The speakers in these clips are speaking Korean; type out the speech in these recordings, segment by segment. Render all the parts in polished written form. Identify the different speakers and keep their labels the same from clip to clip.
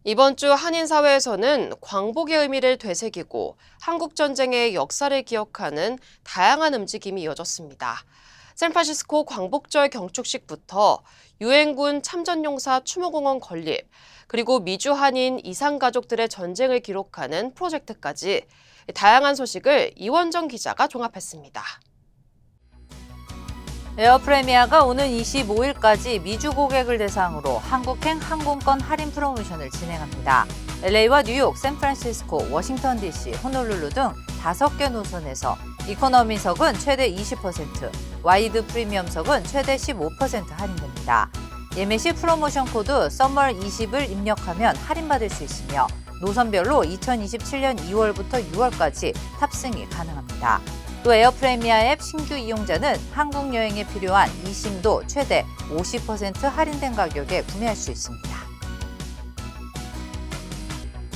Speaker 1: 이번 주 한인사회에서는 광복의 의미를 되새기고 한국전쟁의 역사를 기억하는 다양한 움직임이 이어졌습니다. 샌프란시스코 광복절 경축식부터 유엔군 참전용사 추모공원 건립, 그리고 미주 한인 이산 가족들의 전쟁을 기록하는 프로젝트까지 다양한 소식을 이원정 기자가 종합했습니다.
Speaker 2: 에어프레미아가 오는 25일까지 미주 고객을 대상으로 한국행 항공권 할인 프로모션을 진행합니다. LA와 뉴욕, 샌프란시스코, 워싱턴 DC, 호놀룰루 등 5개 노선에서 이코노미석은 최대 20%, 와이드 프리미엄석은 최대 15% 할인됩니다. 예매 시 프로모션 코드 SUMMER20을 입력하면 할인받을 수 있으며 노선별로 2027년 2월부터 6월까지 탑승이 가능합니다. 또 에어프레미아 앱 신규 이용자는 한국 여행에 필요한 이심도 최대 50% 할인된 가격에 구매할 수 있습니다.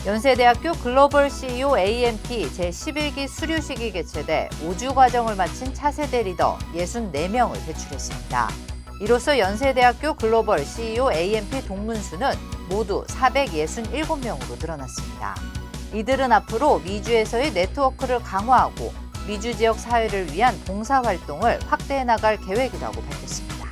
Speaker 2: 연세대학교 글로벌 CEO AMP 제11기 수료식이 개최돼 5주 과정을 마친 차세대 리더 64명을 배출했습니다. 이로써 연세대학교 글로벌 CEO AMP 동문수는 모두 467명으로 늘어났습니다. 이들은 앞으로 미주에서의 네트워크를 강화하고 미주 지역 사회를 위한 봉사활동을 확대해 나갈 계획이라고 밝혔습니다.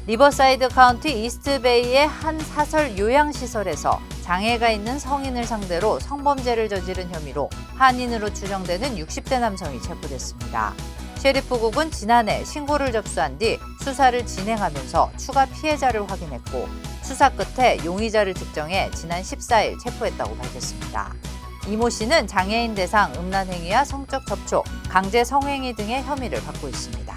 Speaker 2: 리버사이드 카운티 이스트베이의 한 사설 요양시설에서 장애가 있는 성인을 상대로 성범죄를 저지른 혐의로 한인으로 추정되는 60대 남성이 체포됐습니다. 셰리프국은 지난해 신고를 접수한 뒤 수사를 진행하면서 추가 피해자를 확인했고 수사 끝에 용의자를 특정해 지난 14일 체포했다고 밝혔습니다. 이모 씨는 장애인 대상 음란행위와 성적 접촉, 강제 성행위 등의 혐의를 받고 있습니다.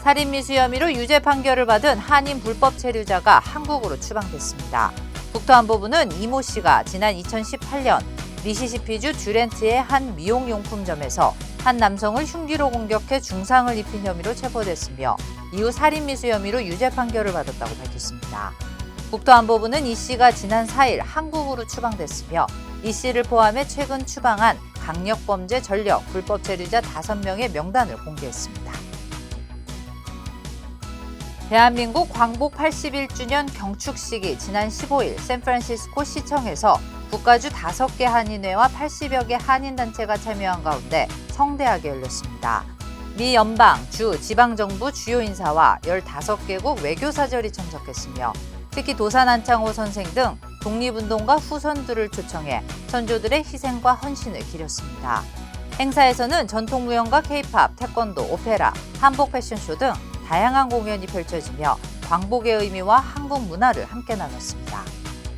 Speaker 2: 살인미수 혐의로 유죄 판결을 받은 한인 불법 체류자가 한국으로 추방됐습니다. 국토안보부는 이모 씨가 지난 2018년 미시시피주 듀렌트의 한 미용용품점에서 한 남성을 흉기로 공격해 중상을 입힌 혐의로 체포됐으며 이후 살인미수 혐의로 유죄 판결을 받았다고 밝혔습니다. 국토안보부는 이 씨가 지난 4일 한국으로 추방됐으며 이 씨를 포함해 최근 추방한 강력범죄 전력 불법 체류자 5명의 명단을 공개했습니다. 대한민국 광복 81주년 경축식이 지난 15일 샌프란시스코 시청에서 국가주 5개 한인회와 80여 개 한인단체가 참여한 가운데 성대하게 열렸습니다. 미 연방, 주, 지방정부 주요 인사와 15개국 외교사절이 참석했으며 특히 도산안창호 선생 등 독립운동가 후손들을 초청해 선조들의 희생과 헌신을 기렸습니다. 행사에서는 전통무용과 케이팝, 태권도, 오페라, 한복 패션쇼 등 다양한 공연이 펼쳐지며 광복의 의미와 한국 문화를 함께 나눴습니다.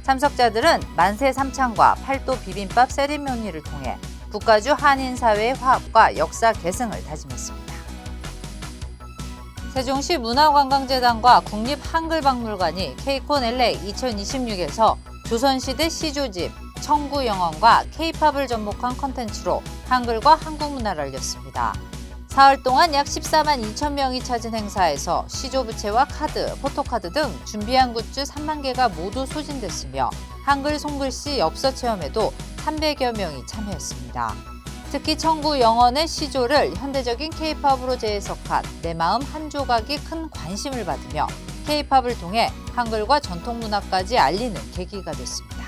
Speaker 2: 참석자들은 만세 삼창과 팔도 비빔밥 세리머니를 통해 국가주 한인사회의 화합과 역사 계승을 다짐했습니다. 세종시 문화관광재단과 국립한글박물관이 케이콘 LA 2026에서 조선시대 시조집, 청구영언과 케이팝을 접목한 콘텐츠로 한글과 한국 문화를 알렸습니다. 사흘 동안 약 14만 2천 명이 찾은 행사에서 시조부채와 카드, 포토카드 등 준비한 굿즈 3만 개가 모두 소진됐으며 한글 손글씨 엽서 체험에도 300여 명이 참여했습니다. 특히 청구영언의 시조를 현대적인 케이팝으로 재해석한 내 마음 한 조각이 큰 관심을 받으며 케이팝을 통해 한글과 전통문화까지 알리는 계기가 됐습니다.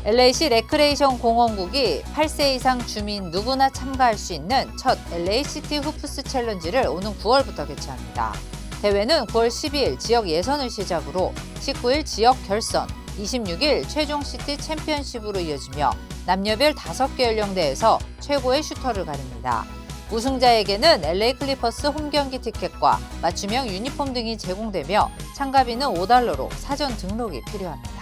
Speaker 2: LA시 레크레이션 공원국이 8세 이상 주민 누구나 참가할 수 있는 첫 LA 시티 후프스 챌린지를 오는 9월부터 개최합니다. 대회는 9월 12일 지역 예선을 시작으로 19일 지역 결선, 26일 최종 시티 챔피언십으로 이어지며 남녀별 5개 연령대에서 최고의 슈터를 가립니다. 우승자에게는 LA 클리퍼스 홈경기 티켓과 맞춤형 유니폼 등이 제공되며 참가비는 $5로 사전 등록이 필요합니다.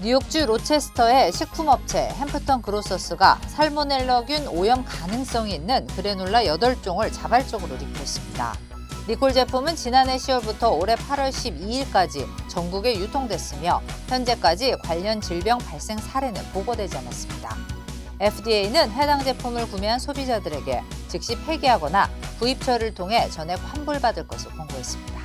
Speaker 2: 뉴욕주 로체스터의 식품업체 햄프턴 그로서스가 살모넬라균 오염 가능성이 있는 그래놀라 8종을 자발적으로 리콜했습니다. 리콜 제품은 지난해 10월부터 올해 8월 12일까지 전국에 유통됐으며 현재까지 관련 질병 발생 사례는 보고되지 않았습니다. FDA는 해당 제품을 구매한 소비자들에게 즉시 폐기하거나 구입처를 통해 전액 환불받을 것을 권고했습니다.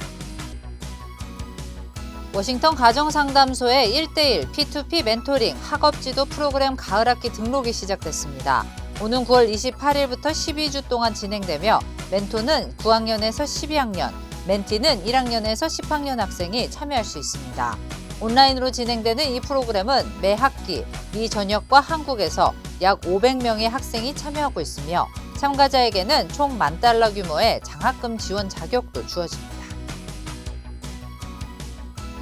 Speaker 2: 워싱턴 가정상담소의 1대1 P2P 멘토링 학업지도 프로그램 가을학기 등록이 시작됐습니다. 오는 9월 28일부터 12주 동안 진행되며 멘토는 9학년에서 12학년, 멘티는 1학년에서 10학년 학생이 참여할 수 있습니다. 온라인으로 진행되는 이 프로그램은 매 학기 미 전역과 한국에서 약 500명의 학생이 참여하고 있으며 참가자에게는 총 $10,000 규모의 장학금 지원 자격도 주어집니다.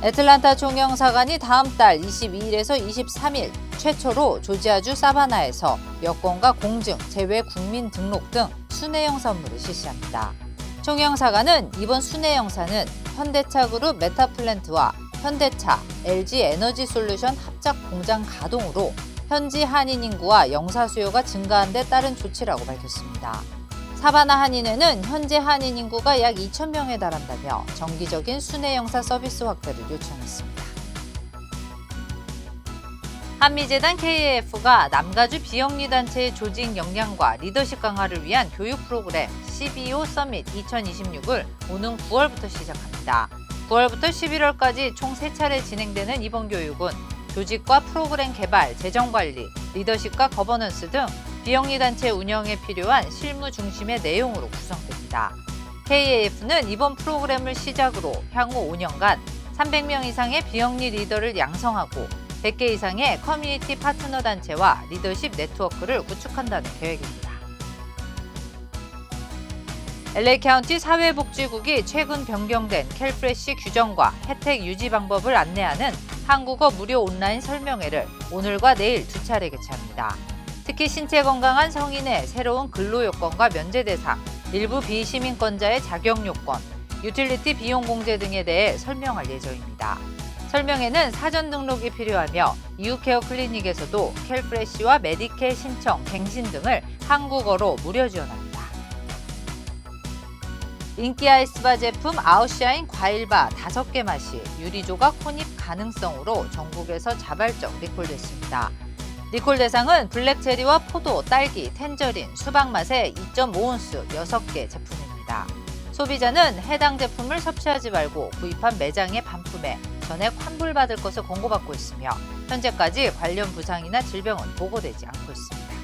Speaker 2: 애틀란타 총영사관이 다음 달 22일에서 23일 최초로 조지아주 사바나에서 여권과 공증, 재외 국민 등록 등 순회형 선물을 실시합니다. 총영사관은 이번 순회영사는 현대차 그룹 메타플랜트와 현대차, LG 에너지 솔루션 합작 공장 가동으로 현지 한인 인구와 영사 수요가 증가한 데 따른 조치라고 밝혔습니다. 사바나 한인회는 현재 한인 인구가 약 2,000명에 달한다며 정기적인 순회 영사 서비스 확대를 요청했습니다. 한미재단 KAF가 남가주 비영리 단체의 조직 역량과 리더십 강화를 위한 교육 프로그램 CBO 서밋 2026을 오는 9월부터 시작합니다. 9월부터 11월까지 총 3차례 진행되는 이번 교육은 조직과 프로그램 개발, 재정관리, 리더십과 거버넌스 등 비영리 단체 운영에 필요한 실무 중심의 내용으로 구성됩니다. KAF는 이번 프로그램을 시작으로 향후 5년간 300명 이상의 비영리 리더를 양성하고 100개 이상의 커뮤니티 파트너 단체와 리더십 네트워크를 구축한다는 계획입니다. LA 카운티 사회복지국이 최근 변경된 캘프레시 규정과 혜택 유지 방법을 안내하는 한국어 무료 온라인 설명회를 오늘과 내일 2차례 개최합니다. 특히 신체 건강한 성인의 새로운 근로 요건과 면제 대상, 일부 비시민권자의 자격 요건, 유틸리티 비용 공제 등에 대해 설명할 예정입니다. 설명회는 사전 등록이 필요하며 이웃케어 클리닉에서도 캘프레시와 메디케 신청, 갱신 등을 한국어로 무료 지원합니다. 인기 아이스바 제품 아웃샤인 과일바 5개 맛이 유리조각 혼입 가능성으로 전국에서 자발적 리콜됐습니다. 리콜 대상은 블랙체리와 포도, 딸기, 텐저린, 수박 맛의 2.5온스 6개 제품입니다. 소비자는 해당 제품을 섭취하지 말고 구입한 매장에 반품해 전액 환불받을 것을 권고받고 있으며 현재까지 관련 부상이나 질병은 보고되지 않고 있습니다.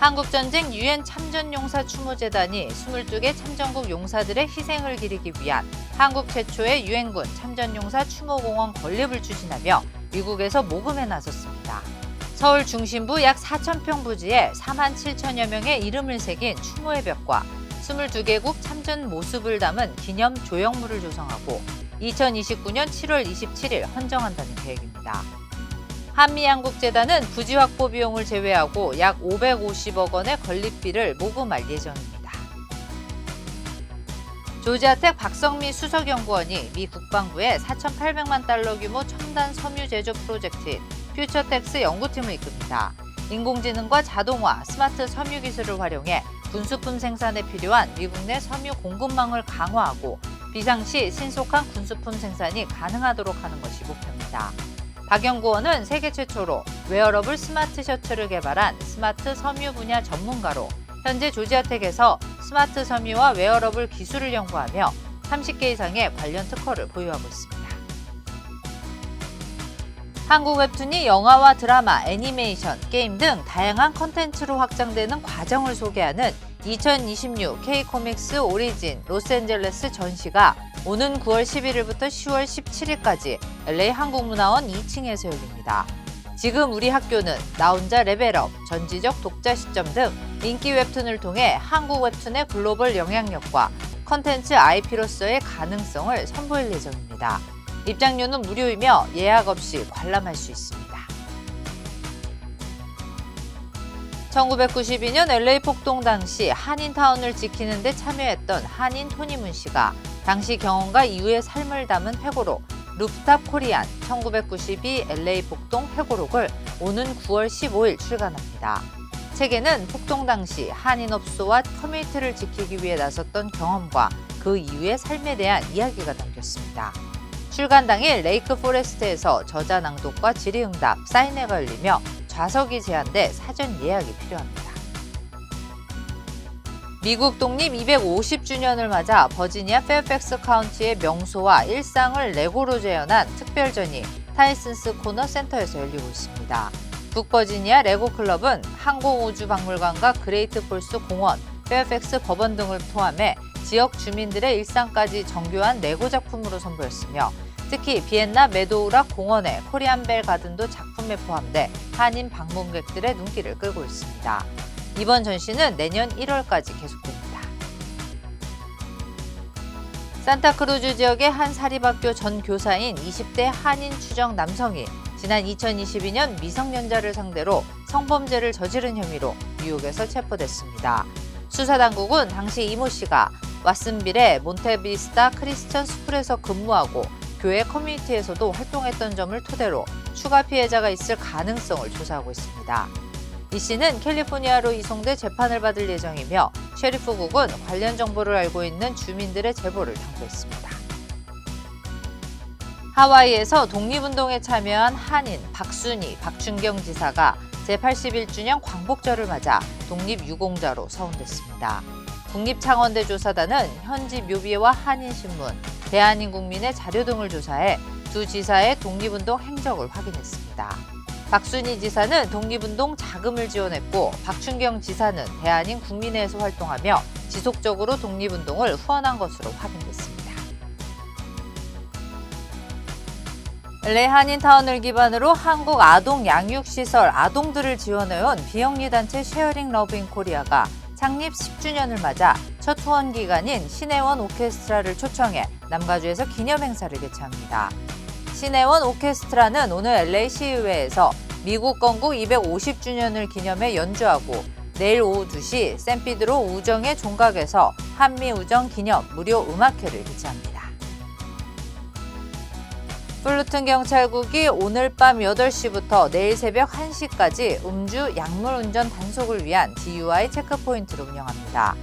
Speaker 2: 한국전쟁 유엔 참전용사 추모재단이 22개 참전국 용사들의 희생을 기리기 위한 한국 최초의 유엔군 참전용사 추모공원 건립을 추진하며 미국에서 모금에 나섰습니다. 서울 중심부 약 4,000평 부지에 47,000여 명의 이름을 새긴 추모의 벽과 22개국 참전 모습을 담은 기념 조형물을 조성하고 2029년 7월 27일 헌정한다는 계획입니다. 한미양국재단은 부지 확보 비용을 제외하고 약 550억 원의 건립비를 모금할 예정입니다. 조지아텍 박성미 수석연구원이 미 국방부의 $4,800만 규모 첨단 섬유 제조 프로젝트인 퓨처텍스 연구팀을 이끕니다. 인공지능과 자동화, 스마트 섬유 기술을 활용해 군수품 생산에 필요한 미국 내 섬유 공급망을 강화하고 비상시 신속한 군수품 생산이 가능하도록 하는 것이 목표입니다. 박 연구원은 세계 최초로 웨어러블 스마트 셔츠를 개발한 스마트 섬유 분야 전문가로 현재 조지아텍에서 스마트 섬유와 웨어러블 기술을 연구하며 30개 이상의 관련 특허를 보유하고 있습니다. 한국 웹툰이 영화와 드라마, 애니메이션, 게임 등 다양한 컨텐츠로 확장되는 과정을 소개하는 2026 K-코믹스 오리진 로스앤젤레스 전시가 오는 9월 11일부터 10월 17일까지 LA 한국문화원 2층에서 열립니다. 지금 우리 학교는 나 혼자 레벨업, 전지적 독자 시점 등 인기 웹툰을 통해 한국 웹툰의 글로벌 영향력과 컨텐츠 IP로서의 가능성을 선보일 예정입니다. 입장료는 무료이며 예약 없이 관람할 수 있습니다. 1992년 LA 폭동 당시 한인타운을 지키는 데 참여했던 한인 토니문 씨가 당시 경험과 이후의 삶을 담은 회고록 루프탑 코리안 1992 LA 폭동 회고록을 오는 9월 15일 출간합니다. 책에는 폭동 당시 한인업소와 커뮤니티를 지키기 위해 나섰던 경험과 그 이후의 삶에 대한 이야기가 담겼습니다. 출간 당일 레이크 포레스트에서 저자 낭독과 질의응답, 사인회가 열리며 좌석이 제한돼 사전 예약이 필요합니다. 미국 독립 250주년을 맞아 버지니아 페어팩스 카운티의 명소와 일상을 레고로 재현한 특별전이 타이슨스 코너 센터에서 열리고 있습니다. 북버지니아 레고클럽은 항공우주박물관과 그레이트폴스 공원, 페어팩스 법원 등을 포함해 지역 주민들의 일상까지 정교한 레고 작품으로 선보였으며 특히 비엔나 메도우락 공원의 코리안벨 가든도 작품에 포함돼 한인 방문객들의 눈길을 끌고 있습니다. 이번 전시는 내년 1월까지 계속됩니다. 산타크루즈 지역의 한 사립학교 전 교사인 20대 한인 추정 남성이 지난 2022년 미성년자를 상대로 성범죄를 저지른 혐의로 뉴욕에서 체포됐습니다. 수사당국은 당시 이모 씨가 왓슨빌의 몬테비스타 크리스천 스쿨에서 근무하고 교회 커뮤니티에서도 활동했던 점을 토대로 추가 피해자가 있을 가능성을 조사하고 있습니다. 이 씨는 캘리포니아로 이송돼 재판을 받을 예정이며 셰리프국은 관련 정보를 알고 있는 주민들의 제보를 당부했습니다. 하와이에서 독립운동에 참여한 한인 박순희, 박춘경 지사가 제81주년 광복절을 맞아 독립유공자로 서운됐습니다. 국립창원대 조사단은 현지 묘비와 한인신문, 대한민국민의 자료 등을 조사해 두 지사의 독립운동 행적을 확인했습니다. 박순희 지사는 독립운동 자금을 지원했고 박춘경 지사는 대한민국민회에서 활동하며 지속적으로 독립운동을 후원한 것으로 확인됐습니다. LA 한인타운을 기반으로 한국 아동 양육시설 아동들을 지원해온 비영리 단체 쉐어링 러브 인 코리아가 창립 10주년을 맞아 첫 후원 기관인 시내원 오케스트라를 초청해 남가주에서 기념행사를 개최합니다. 시내원 오케스트라는 오늘 LA 시의회에서 미국 건국 250주년을 기념해 연주하고 내일 오후 2시 샌피드로 우정의 종각에서 한미우정 기념 무료 음악회를 개최합니다. 풀루튼 경찰국이 오늘 밤 8시부터 내일 새벽 1시까지 음주 약물 운전 단속을 위한 DUI 체크포인트를 운영합니다.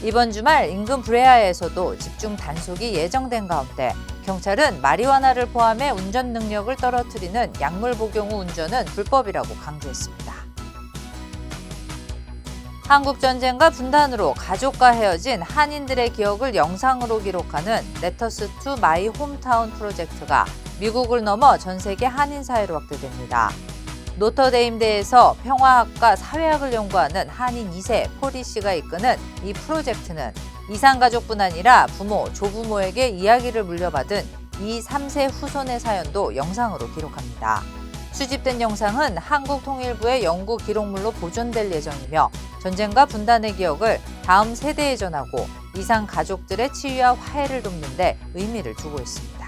Speaker 2: 이번 주말 인근 브레아에서도 집중 단속이 예정된 가운데 경찰은 마리화나를 포함해 운전 능력을 떨어뜨리는 약물 복용 후 운전은 불법이라고 강조했습니다. 한국전쟁과 분단으로 가족과 헤어진 한인들의 기억을 영상으로 기록하는 레터스 투 마이 홈타운 프로젝트가 미국을 넘어 전 세계 한인 사회로 확대됩니다. 노터데임대에서 평화학과 사회학을 연구하는 한인 2세 포리 씨가 이끄는 이 프로젝트는 이상가족뿐 아니라 부모, 조부모에게 이야기를 물려받은 이 3세 후손의 사연도 영상으로 기록합니다. 수집된 영상은 한국통일부의 연구 기록물로 보존될 예정이며 전쟁과 분단의 기억을 다음 세대에 전하고 이상 가족들의 치유와 화해를 돕는 데 의미를 두고 있습니다.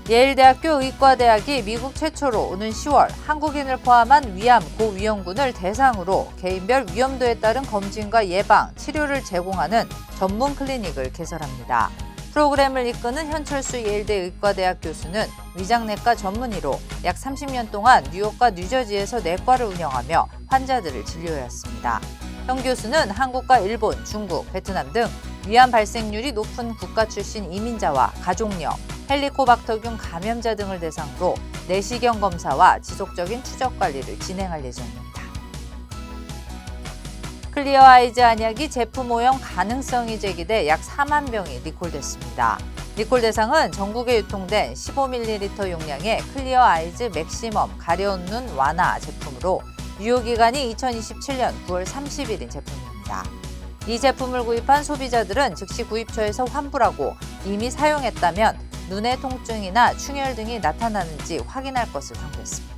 Speaker 2: 예일대학교 의과대학이 미국 최초로 오는 10월 한국인을 포함한 위암 고위험군을 대상으로 개인별 위험도에 따른 검진과 예방, 치료를 제공하는 전문 클리닉을 개설합니다. 프로그램을 이끄는 현철수 예일대 의과대학 교수는 위장내과 전문의로 약 30년 동안 뉴욕과 뉴저지에서 내과를 운영하며 환자들을 진료해왔습니다. 현 교수는 한국과 일본, 중국, 베트남 등 위암 발생률이 높은 국가 출신 이민자와 가족력, 헬리코박터균 감염자 등을 대상으로 내시경 검사와 지속적인 추적 관리를 진행할 예정입니다. 클리어 아이즈 안약이 제품 오염 가능성이 제기돼 약 4만 병이 리콜됐습니다. 리콜 대상은 전국에 유통된 15ml 용량의 클리어 아이즈 맥시멈 가려운 눈 완화 제품으로 유효기간이 2027년 9월 30일인 제품입니다. 이 제품을 구입한 소비자들은 즉시 구입처에서 환불하고 이미 사용했다면 눈의 통증이나 충혈 등이 나타나는지 확인할 것을 당부했습니다.